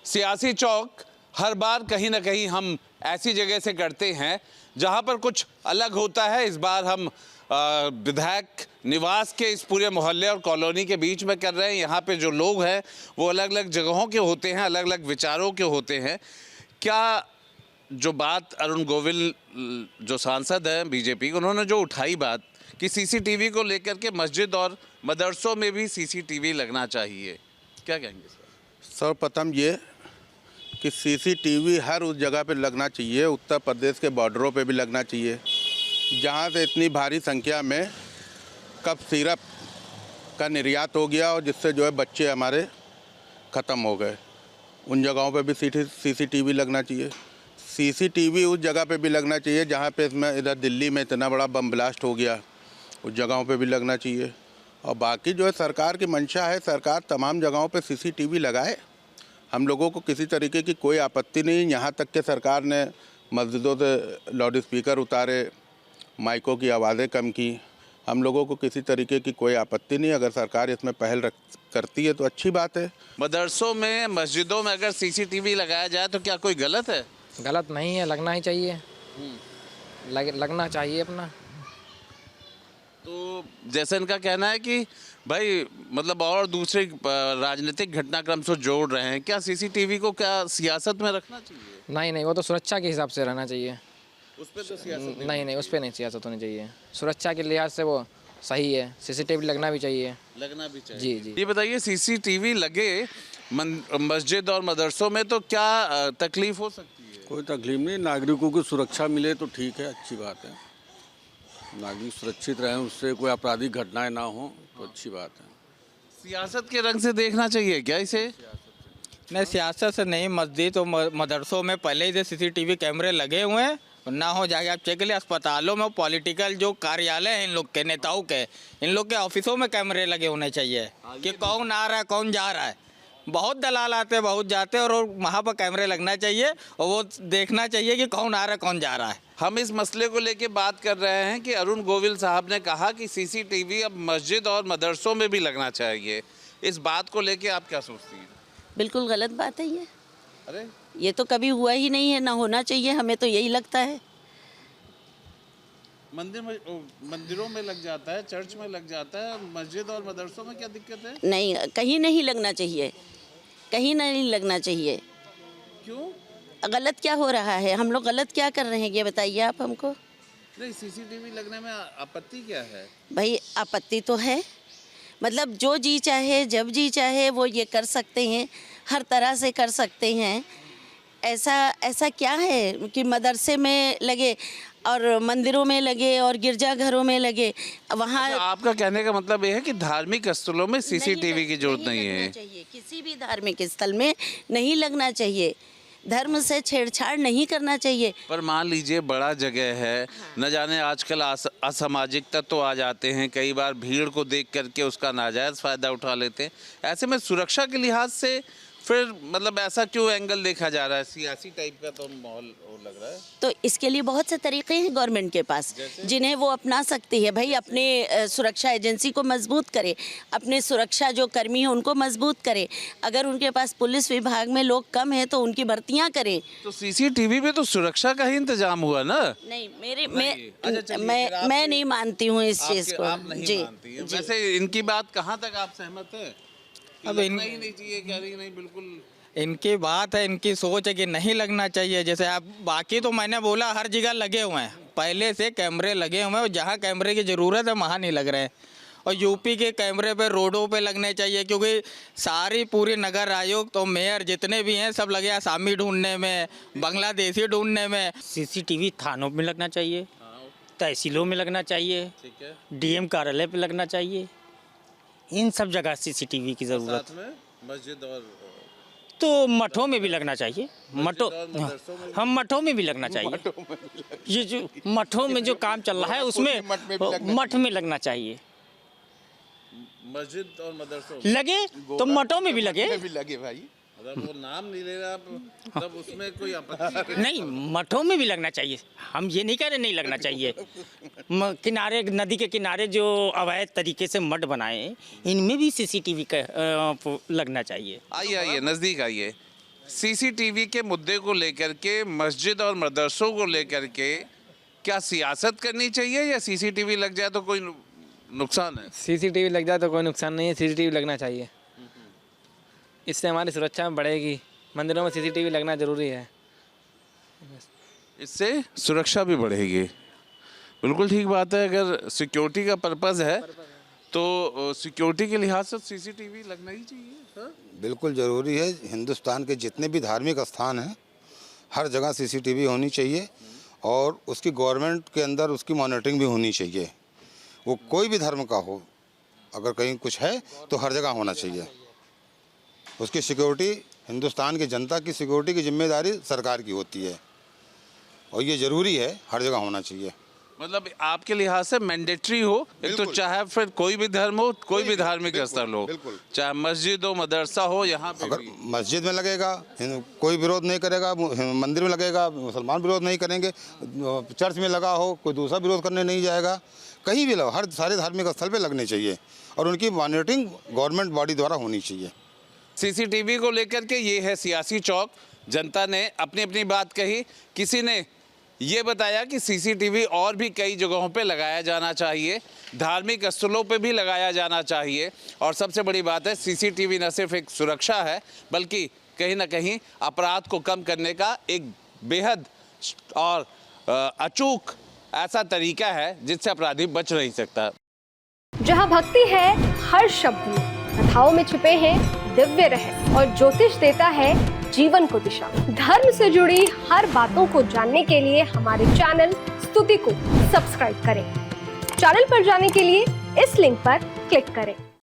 सियासी चौक हर बार कहीं ना कहीं हम ऐसी जगह से करते हैं जहां पर कुछ अलग होता है। इस बार हम विधायक निवास के इस पूरे मोहल्ले और कॉलोनी के बीच में कर रहे हैं। यहाँ पे जो लोग हैं वो अलग अलग जगहों के होते हैं, अलग अलग विचारों के होते हैं। क्या जो बात अरुण गोविल जो सांसद हैं बीजेपी, उन्होंने जो उठाई बात कि सीसीटीवी को लेकर के मस्जिद और मदरसों में भी सीसीटीवी लगना चाहिए, क्या कहेंगे सर? सर्वप्रथम ये कि सीसीटीवी हर उस जगह पे लगना चाहिए, उत्तर प्रदेश के बॉर्डरों पे भी लगना चाहिए जहाँ से इतनी भारी संख्या में कफ सिरप का निर्यात हो गया और जिससे जो है बच्चे हमारे ख़त्म हो गए। उन जगहों पे भी सीसीटीवी लगना चाहिए। सीसीटीवी उस जगह पे भी लगना चाहिए जहाँ पे इसमें इधर दिल्ली में इतना बड़ा बम ब्लास्ट हो गया, उस जगहों पे भी लगना चाहिए। और बाकी जो है सरकार की मंशा है, सरकार तमाम जगहों पे सीसीटीवी लगाए। हम लोगों को किसी तरीके की कोई आपत्ति नहीं। यहाँ तक के सरकार ने मस्जिदों से लाउड स्पीकर उतारे, माइकों की आवाज़ें कम की। हम लोगों को किसी तरीके की कोई आपत्ति नहीं। अगर सरकार इसमें पहल करती है तो अच्छी बात है। मदरसों में, मस्जिदों में अगर सीसीटीवी लगाया जाए तो क्या कोई गलत है? गलत नहीं है, लगना ही चाहिए। लगना चाहिए अपना। तो जैसे इनका कहना है कि भाई मतलब और दूसरे राजनीतिक घटनाक्रम से जोड़ रहे हैं, क्या सीसीटीवी को क्या सियासत में रखना चाहिए? नहीं, वो तो सुरक्षा के हिसाब से रहना चाहिए। उस पर तो सियासत नहीं, उस पर नहीं सियासत होनी चाहिए। सुरक्षा के लिहाज से वो सही है, सीसीटीवी लगना भी चाहिए। लगना भी चाहिए। जी। ये बताइए, सीसीटीवी लगे मस्जिद और मदरसों में तो क्या तकलीफ हो सकती है? कोई तकलीफ नहीं, नागरिकों की सुरक्षा मिले तो ठीक है, अच्छी बात है। नागरिक सुरक्षित रहें, उससे कोई आपराधिक घटनाएं ना हो तो अच्छी बात है। सियासत के रंग से देखना चाहिए क्या इसे? नहीं, सियासत से नहीं। मस्जिद और मदरसों में पहले ही से सीसीटीवी कैमरे लगे हुए हैं, ना हो जाके आप चेक ले। अस्पतालों में पॉलिटिकल जो कार्यालय हैं इन लोग के, नेताओं के, इन लोग के ऑफिसों में कैमरे लगे होने चाहिए कि कौन आ रहा है कौन जा रहा है। बहुत दलाल आते हैं, बहुत जाते हैं, और वहाँ पर कैमरे लगना चाहिए और वो देखना चाहिए कि कौन आ रहा है कौन जा रहा है। हम इस मसले को लेके बात कर रहे हैं कि अरुण गोविल साहब ने कहा कि सीसीटीवी अब मस्जिद और मदरसों में भी लगना चाहिए। इस बात को लेके आप क्या सोचती हैं? बिल्कुल गलत बात है ये। अरे ये तो कभी हुआ ही नहीं है, ना होना चाहिए, हमें तो यही लगता है। मंदिरों में लग जाता है, चर्च में लग जाता है, मस्जिद और मदरसों में क्या दिक्कत है? नहीं, कहीं नहीं लगना चाहिए, कहीं नहीं लगना चाहिए। क्यों? गलत क्या हो रहा है? हम लोग गलत क्या कर रहे हैं ये बताइए आप हमको। नहीं, सीसीटीवी लगने में आपत्ति क्या है? भाई आपत्ति तो है, मतलब जो जी चाहे जब जी चाहे वो ये कर सकते हैं, हर तरह से कर सकते हैं। ऐसा क्या है कि मदरसे में लगे और मंदिरों में लगे और गिरजाघरों में लगे? वहाँ आपका कहने का मतलब ये है कि धार्मिक स्थलों में सीसीटीवी की जरूरत नहीं है? किसी भी धार्मिक स्थल में नहीं लगना चाहिए, धर्म से छेड़छाड़ नहीं करना चाहिए। पर मान लीजिए बड़ा जगह है, न जाने आजकल असामाजिक तत्व आ जाते हैं, कई बार भीड़ को देख करके उसका नाजायज़ फ़ायदा उठा लेते हैं। ऐसे में सुरक्षा के लिहाज से फिर मतलब ऐसा क्यों एंगल देखा जा रहा है? सियासी टाइप का तो माहौल लग रहा है। तो इसके लिए बहुत से तरीके हैं गवर्नमेंट के पास जिन्हें वो अपना सकती है। भाई अपने सुरक्षा एजेंसी को मजबूत करे, अपने सुरक्षा जो कर्मी हैं उनको मजबूत करे। अगर उनके पास पुलिस विभाग में लोग कम हैं तो उनकी भर्तियां करें। तो सीसीटीवी में तो सुरक्षा का ही इंतजाम हुआ ना? नहीं, मैं नहीं मानती हूँ इस चीज़ को। आप नहीं मानती हैं? वैसे इनकी बात कहाँ तक आप सहमत है? अब लगना ही नहीं चाहिए, कह रही नहीं, बिल्कुल इनकी बात है, इनकी सोच है कि नहीं लगना चाहिए। जैसे आप बाकी तो मैंने बोला हर जगह लगे हुए हैं, पहले से कैमरे लगे हुए हैं और जहाँ कैमरे की ज़रूरत है वहाँ नहीं लग रहे हैं। और यूपी के कैमरे पे रोडों पे लगने चाहिए, क्योंकि सारी पूरी नगर आयुक्त तो मेयर जितने भी हैं सब लगे आसामी ढूंढने में, बांग्लादेशी ढूंढने में। सीसीटीवी थानों में लगना चाहिए, तहसीलों में लगना चाहिए, ठीक है, डीएम कार्यालय पे लगना चाहिए। इन सब जगह सीसीटीवी की ज़रूरत साथ में मस्जिद और तो मठों में भी लगना चाहिए। हम मठों में भी लगना चाहिए। ये जो मठों में जो काम चल रहा है उसमें मठ में लगना चाहिए। मस्जिद और मदरसों लगे तो मठों में भी लगे भाई। अगर वो नाम नहीं ले रहा तब उसमें कोई आपत्ति नहीं, मठों में भी लगना चाहिए। हम ये नहीं कह रहे नहीं लगना चाहिए। किनारे, नदी के किनारे जो अवैध तरीके से मठ बनाए इनमें भी सीसीटीवी का लगना चाहिए। आइए नज़दीक आइए। सीसीटीवी के मुद्दे को लेकर के, मस्जिद और मदरसों को लेकर के क्या सियासत करनी चाहिए या सीसीटीवी लग जाए तो कोई नुकसान है? सीसीटीवी लग जाए तो कोई नुकसान नहीं है, सीसीटीवी लगना चाहिए। इससे हमारी सुरक्षा बढ़ेगी। मंदिरों में सीसीटीवी लगना ज़रूरी है। इससे सुरक्षा भी बढ़ेगी। बिल्कुल ठीक बात है। अगर सिक्योरिटी का पर्पज़ है तो सिक्योरिटी के लिहाज से सीसीटीवी लगना ही चाहिए। हाँ? बिल्कुल ज़रूरी है। हिंदुस्तान के जितने भी धार्मिक स्थान हैं हर जगह सीसीटीवी होनी चाहिए और उसकी गवर्नमेंट के अंदर उसकी मॉनिटरिंग भी होनी चाहिए। वो कोई भी धर्म का हो, अगर कहीं कुछ है तो हर जगह होना चाहिए। उसकी सिक्योरिटी, हिंदुस्तान की जनता की सिक्योरिटी की जिम्मेदारी सरकार की होती है और ये ज़रूरी है, हर जगह होना चाहिए। मतलब आपके लिहाज से मैंडेटरी हो, एक तो चाहे फिर कोई भी धर्म हो, कोई भी धार्मिक स्थल हो, चाहे मस्जिद हो, मदरसा हो, यहाँ पे अगर मस्जिद में लगेगा कोई विरोध नहीं करेगा, मंदिर में लगेगा मुसलमान विरोध नहीं करेंगे, चर्च में लगा हो कोई दूसरा विरोध करने नहीं जाएगा। कहीं भी लगा, हर सारे धार्मिक स्थल पे लगने चाहिए और उनकी मॉनिटरिंग गवर्नमेंट बॉडी द्वारा होनी चाहिए। सीसीटीवी को लेकर के ये है सियासी चौक। जनता ने अपनी अपनी बात कही। किसी ने ये बताया कि सीसीटीवी और भी कई जगहों पे लगाया जाना चाहिए, धार्मिक स्थलों पे भी लगाया जाना चाहिए। और सबसे बड़ी बात है, सीसीटीवी न सिर्फ एक सुरक्षा है बल्कि कहीं ना कहीं अपराध को कम करने का एक बेहद और अचूक ऐसा तरीका है जिससे अपराधी बच नहीं सकता। जहाँ भक्ति है हर शब्द में, कथाओं में छुपे हैं दिव्य रहस्य और ज्योतिष देता है जीवन को दिशा। धर्म से जुड़ी हर बातों को जानने के लिए हमारे चैनल स्तुति को सब्सक्राइब करें। चैनल पर जाने के लिए इस लिंक पर क्लिक करें।